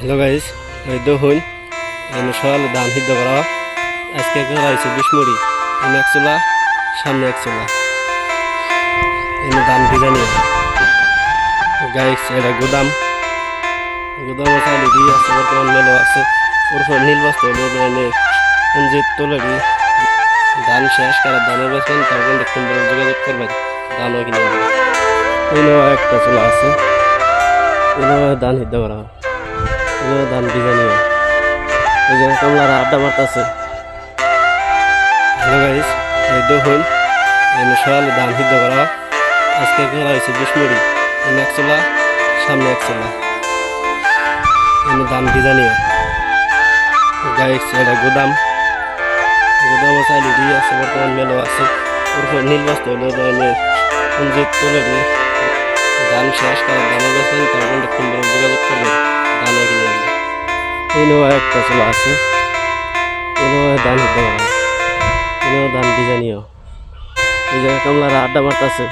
Hello guys, এই দেখুন এনে সকালে ধান সিদ্ধ করা আজকে করা হয়েছে 20 মুড়ি। এনে এক চুলা, সামনে এক চুলা, এনে ধান ভিজা নিয়ে গাইস। এটা গুদাম চাইলে দিয়ে আছে, বর্তমান মেলো আছে ওর নীল বস্তা এনে পুঞ্জিত তুলে দিয়ে ধান শেষ করার ধানের বেছেন তখন দেখুন যোগাযোগ করবেন ধানও কিনে নেবেন। এনেও একটা চুলা আছে, এনেও ধান সিদ্ধ করা হয়, এনেও ধান ভিজা নিয়ে এই যে কমলারা আড্ডা মারতেছে। হ্যালো গাইস, এই দেখুন এনে সকালে ধান সিদ্ধ করা আজকে করা হয়েছে 20 মুড়ি। এনে এক চুলা, সামনে এক চুলা, এনে ধান ভিজা নিয়ে গাইস। এটা গুদাম চাইলে দিয়ে আছে, বর্তমান মেলো আছে ওর নীল বস্তা এনে পুঞ্জিত তুলে দিয়ে ধান শেষ করার ধানের বেছেন তখন দেখুন যোগাযোগ করবেন ধানও কিনে নেবেন। এনেও একটা চুলা আছে, এনেও ধান সিদ্ধ করা, এনেও ধান ভিজা নিয়েও এই যে কমলারা আড্ডা মারতেছে।